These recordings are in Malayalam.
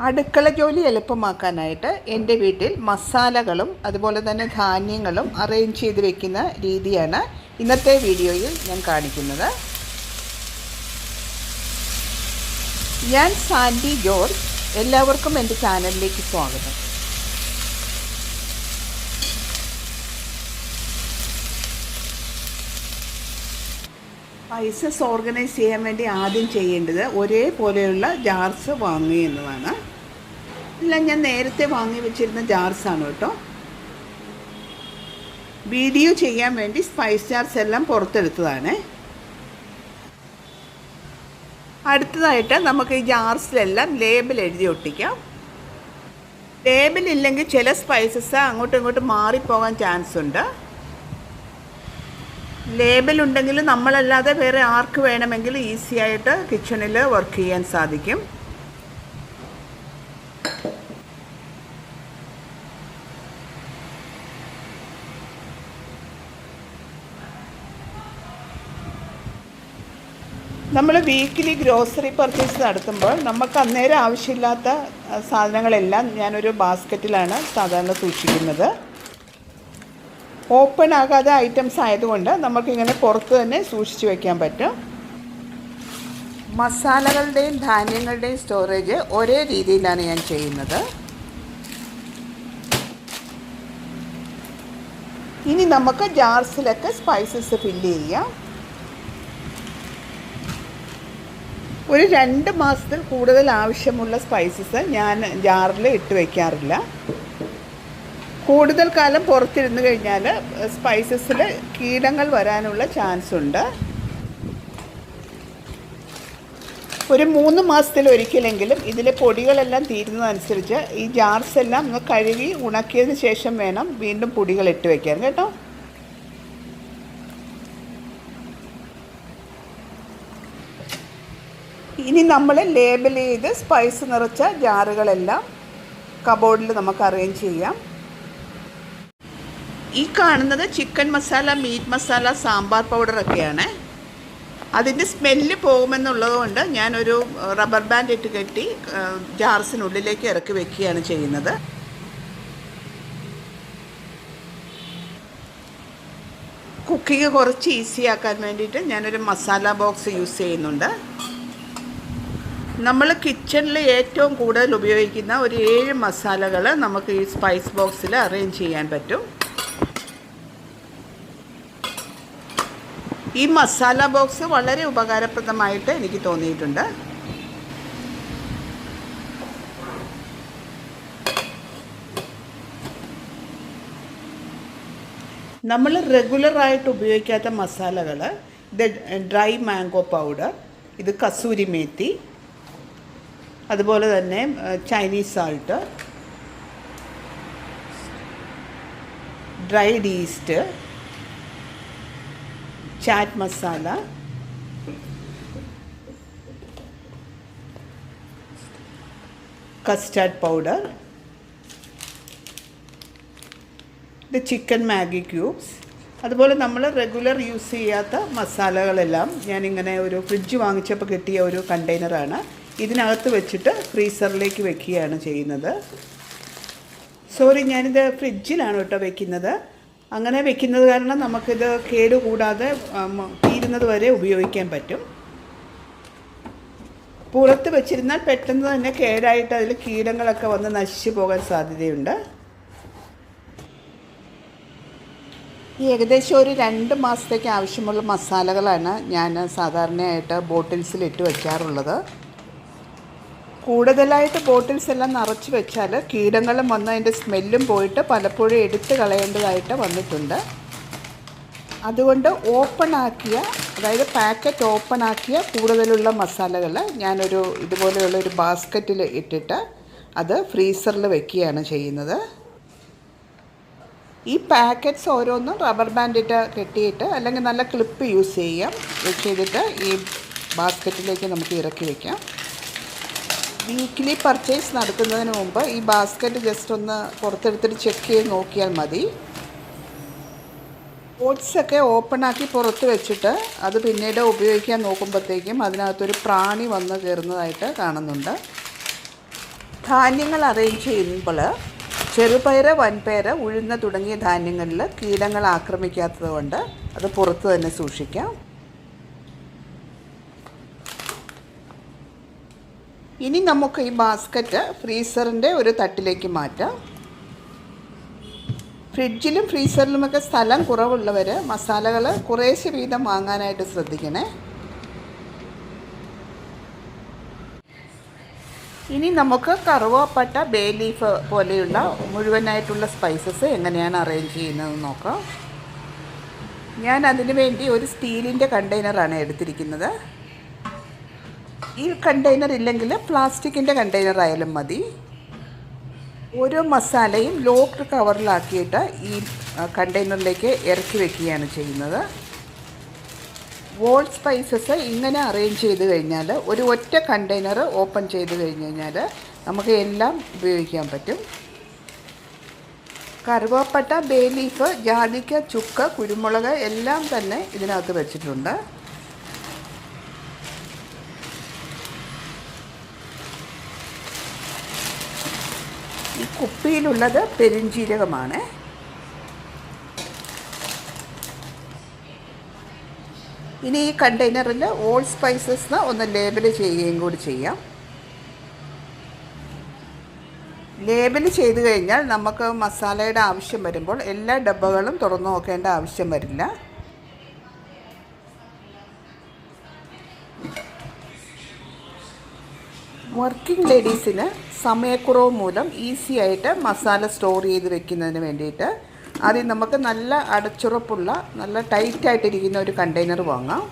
അടുക്കള ജോലി എളുപ്പമാക്കാനായിട്ട് എൻ്റെ വീട്ടിൽ മസാലകളും അതുപോലെ തന്നെ ധാന്യങ്ങളും അറേഞ്ച് ചെയ്ത് വെക്കുന്ന രീതിയാണ് ഇന്നത്തെ വീഡിയോയിൽ ഞാൻ കാണിക്കുന്നത്. ഞാൻ സാൻഡി ജോർജ്. എല്ലാവർക്കും എൻ്റെ ചാനലിലേക്ക് സ്വാഗതം. സ്പൈസസ് ഓർഗനൈസ് ചെയ്യാൻ വേണ്ടി ആദ്യം ചെയ്യേണ്ടത് ഒരേപോലെയുള്ള ജാർസ് വാങ്ങുക എന്നതാണ്. എല്ലാം ഞാൻ നേരത്തെ വാങ്ങി വെച്ചിരുന്ന ജാർസാണ് കേട്ടോ. വീഡിയോ ചെയ്യാൻ വേണ്ടി സ്പൈസ് ജാർസ് എല്ലാം പുറത്തെടുത്തതാണ്. അടുത്തതായിട്ട് നമുക്ക് ഈ ജാർസിലെല്ലാം ലേബൽ എഴുതി ഒട്ടിക്കാം. ലേബൽ ഇല്ലെങ്കിൽ ചില സ്പൈസസ് അങ്ങോട്ടും ഇങ്ങോട്ടും മാറിപ്പോകാൻ ചാൻസ് ഉണ്ട്. ലേബൽ ഉണ്ടെങ്കിൽ നമ്മളല്ലാതെ വേറെ ആർക്ക് വേണമെങ്കിലും ഈസി ആയിട്ട് കിച്ചണിൽ വർക്ക് ചെയ്യാൻ സാധിക്കും. നമ്മൾ വീക്കിലി ഗ്രോസറി പർച്ചേസ് നടത്തുമ്പോൾ നമുക്ക് അന്നേരം ആവശ്യമില്ലാത്ത സാധനങ്ങളെല്ലാം ഞാനൊരു ബാസ്ക്കറ്റിലാണ് സാധാരണ സൂക്ഷിക്കുന്നത്. ഓപ്പൺ ആകാതെ ഐറ്റംസ് ആയതുകൊണ്ട് നമുക്കിങ്ങനെ പുറത്ത് തന്നെ സൂക്ഷിച്ച് വയ്ക്കാൻ പറ്റും. മസാലകളുടെയും ധാന്യങ്ങളുടെയും സ്റ്റോറേജ് ഒരേ രീതിയിലാണ് ഞാൻ ചെയ്യുന്നത്. ഇനി നമുക്ക് ജാർസിലൊക്കെ സ്പൈസസ് ഫില്ല് ചെയ്യാം. ഒരു 2 മാസത്തിൽ കൂടുതൽ ആവശ്യമുള്ള സ്പൈസസ് ഞാൻ ജാറിൽ ഇട്ട് വയ്ക്കാറില്ല. കൂടുതൽ കാലം പുറത്തിരുന്ന് കഴിഞ്ഞാൽ സ്പൈസസിൽ കീടങ്ങൾ വരാനുള്ള ചാൻസ് ഉണ്ട്. ഒരു 3 മാസത്തിൽ ഒരിക്കലെങ്കിലും ഇതിലെ പൊടികളെല്ലാം തീരുന്നതനുസരിച്ച് ഈ ജാർസ് എല്ലാം ഒന്ന് കഴുകി ഉണക്കിയതിന് ശേഷം വേണം വീണ്ടും പൊടികൾ ഇട്ട് വയ്ക്കാൻ കേട്ടോ. ഇനി നമ്മൾ ലേബൽ ചെയ്ത് സ്പൈസ് നിറച്ച ജാറുകളെല്ലാം കബോർഡിൽ നമുക്ക് അറേഞ്ച് ചെയ്യാം. ഈ കാണുന്നത് ചിക്കൻ മസാല, മീറ്റ് മസാല, സാമ്പാർ പൗഡറൊക്കെയാണ്. അതിൻ്റെ സ്മെല്ല് പോകുമെന്നുള്ളത് കൊണ്ട് ഞാനൊരു റബ്ബർ ബാൻഡ് ഇട്ട് കെട്ടി ജാർസിനുള്ളിലേക്ക് ഇറക്കി വെക്കുകയാണ് ചെയ്യുന്നത്. കുക്കിംഗ് കുറച്ച് ഈസി ആക്കാൻ വേണ്ടിയിട്ട് ഞാനൊരു മസാല ബോക്സ് യൂസ് ചെയ്യുന്നുണ്ട്. നമ്മൾ കിച്ചണിൽ ഏറ്റവും കൂടുതൽ ഉപയോഗിക്കുന്ന ഒരു 7 മസാലകൾ നമുക്ക് ഈ സ്പൈസ് ബോക്സിൽ അറേഞ്ച് ചെയ്യാൻ പറ്റും. ഈ മസാല ബോക്സ് വളരെ ഉപകാരപ്രദമായിട്ട് എനിക്ക് തോന്നിയിട്ടുണ്ട്. നമ്മൾ റെഗുലറായിട്ട് ഉപയോഗിക്കാത്ത മസാലകൾ, ഇത് ഡ്രൈ മാംഗോ പൗഡർ, ഇത് കസൂരി മേത്തി, അതുപോലെ തന്നെ Chinese salt, dried east, chat masala, custard powder, ഇത് ചിക്കൻ മാഗി ക്യൂബ്സ്. അതുപോലെ നമ്മൾ റെഗുലർ യൂസ് ചെയ്യാത്ത മസാലകളെല്ലാം ഞാനിങ്ങനെ ഒരു ഫ്രിഡ്ജ് വാങ്ങിച്ചപ്പോൾ കിട്ടിയ ഒരു കണ്ടെയ്നറാണ്. ഇതിനകത്ത് വെച്ചിട്ട് ഫ്രീസറിലേക്ക് വെക്കുകയാണ് ചെയ്യുന്നത്. ഞാനിത് ഫ്രിഡ്ജിലാണ് കേട്ടോ വെക്കുന്നത്. അങ്ങനെ വെക്കുന്നത് കാരണം നമുക്കിത് കേടുകൂടാതെ തീരുന്നത് വരെ ഉപയോഗിക്കാൻ പറ്റും. പുറത്ത് വെച്ചിരുന്നാൽ പെട്ടെന്ന് തന്നെ കേടായിട്ട് അതിൽ കീടങ്ങളൊക്കെ വന്ന് നശിച്ചു പോകാൻ സാധ്യതയുണ്ട്. ഏകദേശം ഒരു 2 മാസത്തേക്ക് ആവശ്യമുള്ള മസാലകളാണ് ഞാൻ സാധാരണയായിട്ട് ബോട്ടിൽസിലിട്ട് വയ്ക്കാറുള്ളത്. കൂടുതലായിട്ട് ബോട്ടിൽസ് എല്ലാം നിറച്ച് വെച്ചാൽ കീടങ്ങളും വന്ന് അതിൻ്റെ സ്മെല്ലും പോയിട്ട് പലപ്പോഴും എടുത്ത് കളയേണ്ടതായിട്ട് വന്നിട്ടുണ്ട്. അതുകൊണ്ട് അതായത് പാക്കറ്റ് ഓപ്പൺ ആക്കിയ കൂടുതലുള്ള മസാലകൾ ഞാനൊരു ഇതുപോലെയുള്ളൊരു ബാസ്ക്കറ്റിൽ ഇട്ടിട്ട് അത് ഫ്രീസറിൽ വെക്കുകയാണ് ചെയ്യുന്നത്. ഈ പാക്കറ്റ്സ് ഓരോന്നും റബ്ബർ ബാൻഡ് ഇട്ട് കെട്ടിയിട്ട് അല്ലെങ്കിൽ നല്ല ക്ലിപ്പ് യൂസ് ചെയ്തിട്ട് ഈ ബാസ്ക്കറ്റിലേക്ക് നമുക്ക് ഇറക്കി വയ്ക്കാം. വീക്കിലി പർച്ചേസ് നടത്തുന്നതിന് മുമ്പ് ഈ ബാസ്ക്കറ്റ് ജസ്റ്റ് ഒന്ന് പുറത്തെടുത്തിട്ട് ചെക്ക് ചെയ്ത് നോക്കിയാൽ മതി. ഓട്സൊക്കെ ഓപ്പണാക്കി പുറത്ത് വെച്ചിട്ട് അത് പിന്നീട് ഉപയോഗിക്കാൻ നോക്കുമ്പോഴത്തേക്കും അതിനകത്തൊരു പ്രാണി വന്ന് കയറുന്നതായിട്ട് കാണുന്നുണ്ട്. ധാന്യങ്ങൾ അറേഞ്ച് ചെയ്യുമ്പോൾ ചെറുപയർ, വൻപയർ, ഉഴുന്ന് തുടങ്ങിയ ധാന്യങ്ങളിൽ കീടങ്ങൾ ആക്രമിക്കാത്തത് കൊണ്ട് അത് പുറത്ത് തന്നെ സൂക്ഷിക്കാം. ഇനി നമുക്ക് ഈ ബാസ്ക്കറ്റ് ഫ്രീസറിൻ്റെ ഒരു തട്ടിലേക്ക് മാറ്റാം. ഫ്രിഡ്ജിലും ഫ്രീസറിലുമൊക്കെ സ്ഥലം കുറവുള്ളവർ മസാലകൾ കുറേശ്ശെ വീതം വാങ്ങാനായിട്ട് ശ്രദ്ധിക്കണേ. ഇനി നമുക്ക് കറുവാപ്പട്ട, ബേ ലീഫ് പോലെയുള്ള മുഴുവനായിട്ടുള്ള സ്പൈസസ് എങ്ങനെയാണ് അറേഞ്ച് ചെയ്യുന്നതെന്ന് നോക്കാം. ഞാൻ അതിനു വേണ്ടി ഒരു സ്റ്റീലിൻ്റെ കണ്ടെയ്നറാണ് എടുത്തിരിക്കുന്നത്. ഈ കണ്ടെയ്നർ ഇല്ലെങ്കിൽ പ്ലാസ്റ്റിക്കിൻ്റെ കണ്ടെയ്നർ ആയാലും മതി. ഓരോ മസാലയും ലോക്ക്ഡ് കവറിലാക്കിയിട്ട് ഈ കണ്ടെയ്നറിലേക്ക് ഇറക്കി വയ്ക്കുകയാണ് ചെയ്യുന്നത്. വോൾ സ്പൈസസ് ഇങ്ങനെ അറേഞ്ച് ചെയ്ത് കഴിഞ്ഞാൽ ഒരു ഒറ്റ കണ്ടെയ്നർ ഓപ്പൺ ചെയ്ത് കഴിഞ്ഞാൽ നമുക്ക് എല്ലാം ഉപയോഗിക്കാൻ പറ്റും. കറുവാപ്പട്ട, ബേ ലീഫ്, ജാതിക്ക, ചുക്ക്, കുരുമുളക് എല്ലാം തന്നെ ഇതിനകത്ത് വെച്ചിട്ടുണ്ട്. ഈ കുപ്പിയിലുള്ളത് പെരുംജീരകമാണ്. ഇനി ഈ കണ്ടെയ്നറിൽ ഓൾ സ്പൈസസ് ഒന്ന് ലേബൽ ചെയ്യുകയും കൂടി ചെയ്യാം. ലേബൽ ചെയ്ത് കഴിഞ്ഞാൽ നമുക്ക് മസാലയുടെ ആവശ്യം വരുമ്പോൾ എല്ലാ ഡബ്ബകളും തുറന്നു നോക്കേണ്ട ആവശ്യം വരില്ല. വർക്കിംഗ് ലേഡീസിന് സമയക്കുറവ് മൂലം ഈസി ആയിട്ട് മസാല സ്റ്റോർ ചെയ്ത് വെക്കുന്നതിന് വേണ്ടിയിട്ട് ആദ്യം നമുക്ക് നല്ല അടച്ചുറപ്പുള്ള, നല്ല ടൈറ്റായിട്ടിരിക്കുന്ന ഒരു കണ്ടെയ്നർ വാങ്ങാം.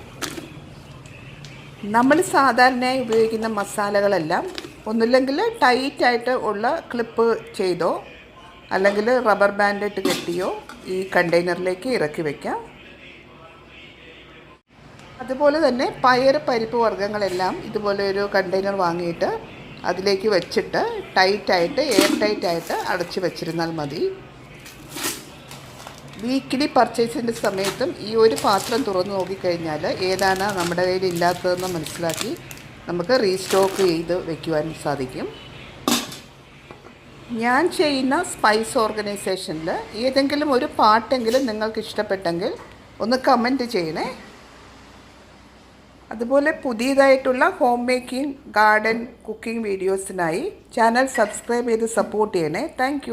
നമ്മൾ സാധാരണയായി ഉപയോഗിക്കുന്ന മസാലകളെല്ലാം ഒന്നുമില്ലെങ്കിൽ ടൈറ്റായിട്ട് ഉള്ള ക്ലിപ്പ് ചെയ്തോ അല്ലെങ്കിൽ റബ്ബർ ബാൻഡ് ഇട്ട് കെട്ടിയോ ഈ കണ്ടെയ്നറിലേക്ക് ഇറക്കി വയ്ക്കാം. അതുപോലെ തന്നെ പയർ, പരിപ്പ് വർഗ്ഗങ്ങളെല്ലാം ഇതുപോലെ ഒരു കണ്ടെയ്നർ വാങ്ങിയിട്ട് അതിലേക്ക് വെച്ചിട്ട് ടൈറ്റായിട്ട്, എയർ ടൈറ്റായിട്ട് അടച്ച് വെച്ചിരുന്നാൽ മതി. വീക്കിലി പർച്ചേസിൻ്റെ സമയത്തും ഈ ഒരു പാത്രം തുറന്നു നോക്കിക്കഴിഞ്ഞാൽ ഏതാണ് നമ്മുടെ കയ്യിൽ ഇല്ലാത്തതെന്ന് മനസ്സിലാക്കി നമുക്ക് റീസ്റ്റോക്ക് ചെയ്ത് വയ്ക്കുവാൻ സാധിക്കും. ഞാൻ ചെയ്യുന്ന സ്പൈസ് ഓർഗനൈസേഷനിൽ ഏതെങ്കിലും ഒരു പാട്ടെങ്കിലും നിങ്ങൾക്ക് ഇഷ്ടപ്പെട്ടെങ്കിൽ ഒന്ന് കമൻറ്റ് ചെയ്യണേ. അതുപോലെ പുതിയതായിട്ടുള്ള ഹോം മേക്കിംഗ്, ഗാർഡൻ, കുക്കിംഗ് വീഡിയോസിനായി ചാനൽ സബ്സ്ക്രൈബ് ചെയ്ത് സപ്പോർട്ട് ചെയ്യണേ. താങ്ക്